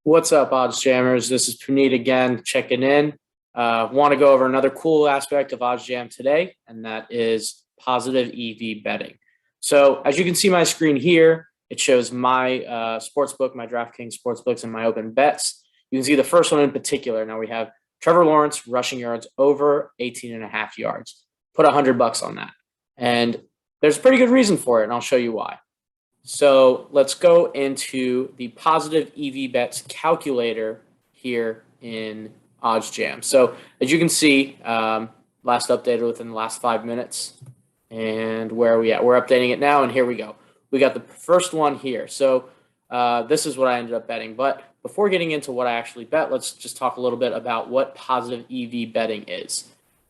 What's up, OddsJammers? This is Puneet again, checking in. Want to go over another cool aspect of OddsJam today, and that is positive EV betting. So as you can see my screen here, it shows my sportsbook, my DraftKings sportsbooks, and my open bets. You can see the first one in particular. Now we have Trevor Lawrence rushing yards over 18.5 yards. Put $100 on that. And there's a pretty good reason for it, and I'll show you why. So let's go into the positive EV bets calculator here in OddsJam. So as you can see, last updated within the last 5 minutes. And where are we at? We're updating it now, and here we go. We got the first one here. So this is what I ended up betting. But before getting into what I actually bet, let's just talk a little bit about what positive EV betting is.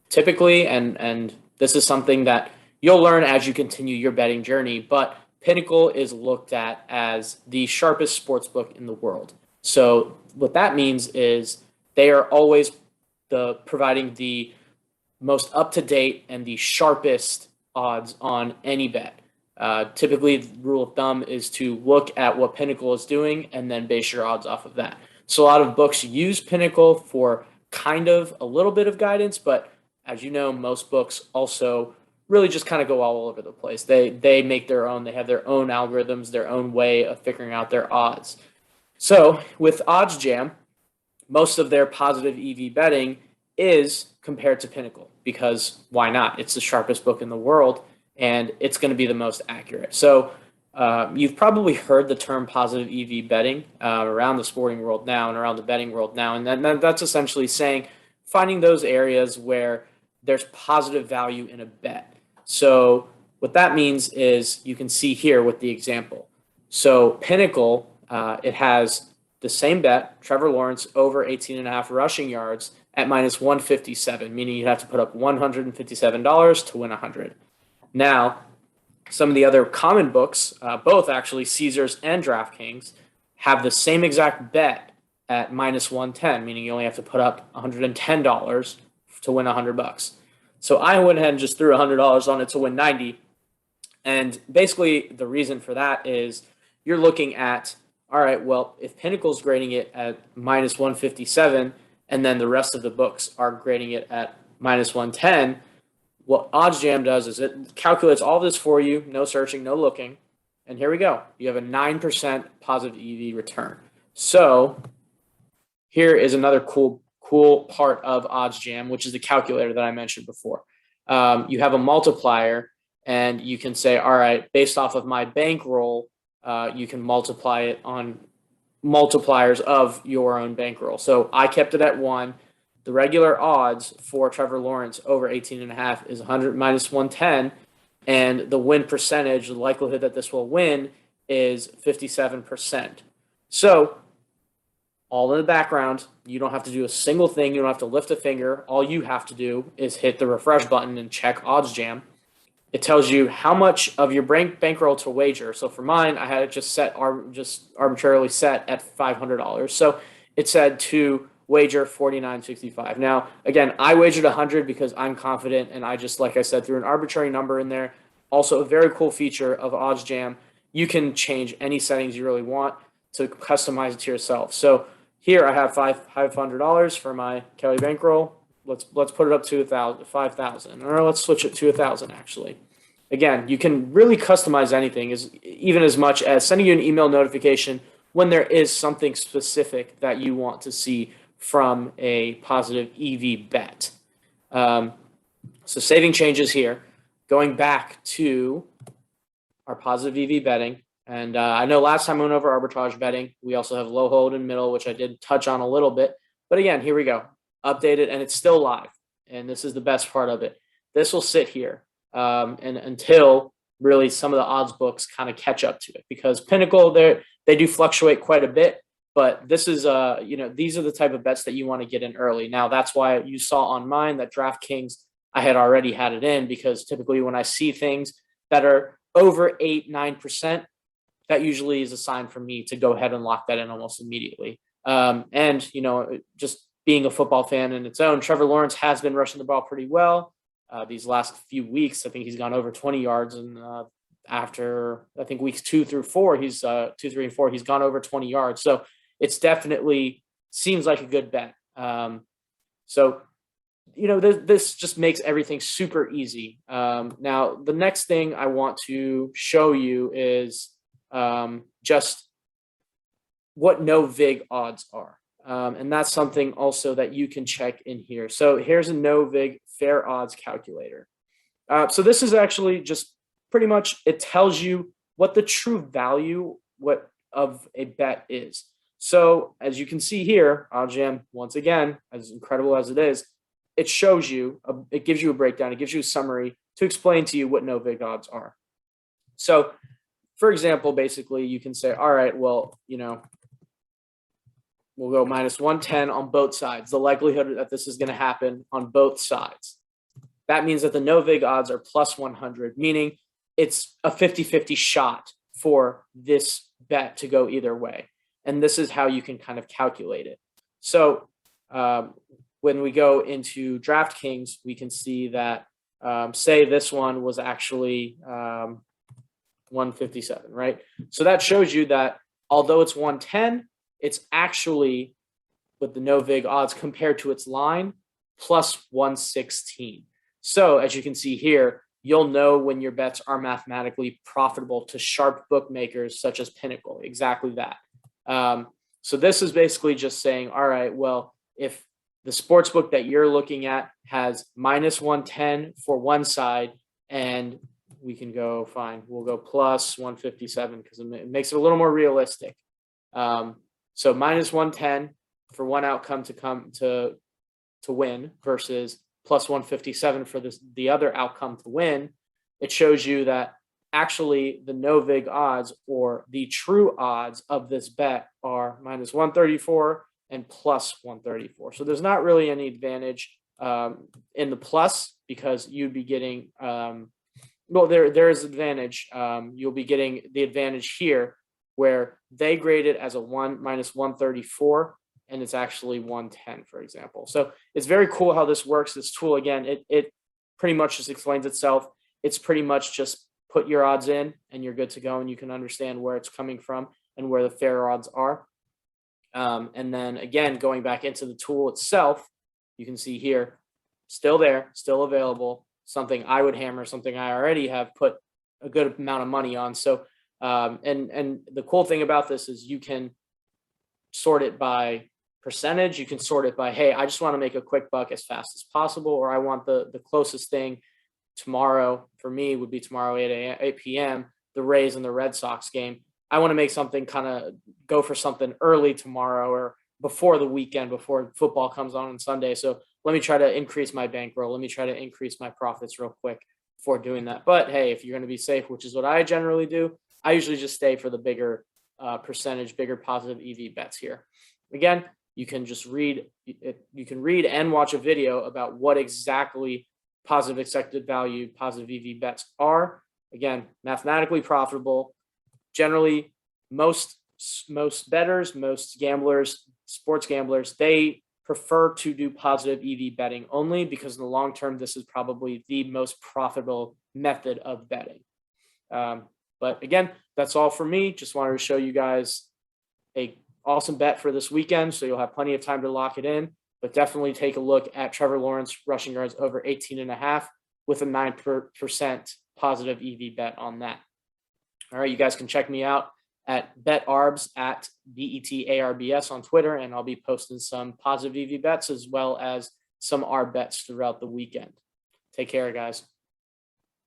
Typically, and this is something that you'll learn as you continue your betting journey, but Pinnacle is looked at as the sharpest sportsbook in the world. So what that means is they are always providing the most up-to-date and the sharpest odds on any bet. Typically, the rule of thumb is to look at what Pinnacle is doing and then base your odds off of that. So a lot of books use Pinnacle for kind of a little bit of guidance, but as you know, most books also really just kind of go all over the place. They make their own, they have their own algorithms, their own way of figuring out their odds. So with OddsJam, most of their positive EV betting is compared to Pinnacle because why not? It's the sharpest book in the world and it's going to be the most accurate. So you've probably heard the term positive EV betting around the sporting world now and around the betting world now. And that's essentially saying finding those areas where there's positive value in a bet. So what that means is you can see here with the example. So Pinnacle, it has the same bet, Trevor Lawrence over 18.5 rushing yards at minus 157, meaning you have to put up $157 to win 100. Now, some of the other common books, both actually Caesars and DraftKings, have the same exact bet at minus 110, meaning you only have to put up $110 to win $100. So I went ahead and just threw $100 on it to win 90. And basically the reason for that is you're looking at, all right, well, if Pinnacle's grading it at minus 157 and then the rest of the books are grading it at minus 110, what OddsJam does is it calculates all this for you, no searching, no looking. And here we go. You have a 9% positive EV return. So here is another cool part of OddsJam, which is the calculator that I mentioned before. You have a multiplier, and you can say, all right, based off of my bankroll, you can multiply it on multipliers of your own bankroll. So I kept it at 1. The regular odds for Trevor Lawrence over 18.5 is 100 minus 110, and the win percentage, the likelihood that this will win, is 57%. So all in the background, you don't have to do a single thing. You don't have to lift a finger. All you have to do is hit the refresh button and check OddsJam. It tells you how much of your bankroll to wager. So for mine, I had it just arbitrarily set at $500. So it said to wager $49.65. Now, again, I wagered 100 because I'm confident, and I just, like I said, threw an arbitrary number in there. Also, a very cool feature of OddsJam, you can change any settings you really want to customize it to yourself. So here I have $500 for my Kelly bankroll. Let's put it up to 5,000, or let's switch it to 1,000 actually. Again, you can really customize anything, even as much as sending you an email notification when there is something specific that you want to see from a positive EV bet. So saving changes here, going back to our positive EV betting. And I know last time I went over arbitrage betting. We also have low hold and middle, which I did touch on a little bit. But again, here we go. Updated, and it's still live. And this is the best part of it. This will sit here and until really some of the odds books kind of catch up to it. Because Pinnacle, they do fluctuate quite a bit. But this is, these are the type of bets that you want to get in early. Now, that's why you saw on mine that DraftKings, I had already had it in. Because typically when I see things that are over 8-9%, that usually is a sign for me to go ahead and lock that in almost immediately. And, just being a football fan in its own, Trevor Lawrence has been rushing the ball pretty well these last few weeks. I think he's gone over 20 yards. And after, I think, weeks 2 through 4, 2, 3, and 4, he's gone over 20 yards. So it's definitely seems like a good bet. So, this just makes everything super easy. Now, the next thing I want to show you is just what Novig odds are. And that's something also that you can check in here. So here's a Novig fair odds calculator. So this is actually just pretty much, it tells you what the true value of a bet is. So as you can see here, OddsJam, once again, as incredible as it is, it shows you, it gives you a breakdown, it gives you a summary to explain to you what Novig odds are. So for example, basically you can say, all right, well, we'll go minus 110 on both sides, the likelihood that this is going to happen on both sides. That means that the Novig odds are plus 100, meaning it's a 50-50 shot for this bet to go either way. And this is how you can kind of calculate it. So when we go into DraftKings, we can see that, say this one was actually 157, right? So that shows you that although it's 110, it's actually, with the Novig odds compared to its line, plus 116. So as you can see here, you'll know when your bets are mathematically profitable to sharp bookmakers such as Pinnacle, exactly that. So this is basically just saying, all right, well, if the sports book that you're looking at has minus 110 for one side, and we can go, fine, we'll go plus 157 because it makes it a little more realistic. So minus 110 for one outcome to win versus plus 157 for the other outcome to win. It shows you that actually the Novig odds, or the true odds of this bet, are minus 134 and plus 134. So there's not really any advantage in the plus, because you'd be getting, there is advantage. You'll be getting the advantage here where they grade it as a minus 134, and it's actually 110, for example. So it's very cool how this works. This tool, again, it pretty much just explains itself. It's pretty much just put your odds in and you're good to go, and you can understand where it's coming from and where the fair odds are. And then again, going back into the tool itself, you can see here, still there, still available, something I would hammer, something I already have put a good amount of money on. So, and the cool thing about this is you can sort it by percentage. You can sort it by, hey, I just want to make a quick buck as fast as possible, or I want the closest thing tomorrow, for me would be tomorrow 8 p.m., the Rays and the Red Sox game. I want to make something, kind of go for something early tomorrow or before the weekend, before football comes on Sunday. So let me try to increase my bankroll. Let me try to increase my profits real quick before doing that. But hey, if you're going to be safe, which is what I generally do, I usually just stay for the bigger percentage, bigger positive EV bets here. Again, you can just read it. You can read and watch a video about what exactly positive expected value, positive EV bets are. Again, mathematically profitable. Generally, most bettors, most gamblers, sports gamblers, they prefer to do positive EV betting only because in the long term, this is probably the most profitable method of betting. But again, that's all for me. Just wanted to show you guys a awesome bet for this weekend, so you'll have plenty of time to lock it in. But definitely take a look at Trevor Lawrence rushing yards over 18.5 with a 9% positive EV bet on that. All right, you guys can check me out at BetArbs at BETARBS on Twitter, and I'll be posting some positive EV bets as well as some ARB bets throughout the weekend. Take care, guys.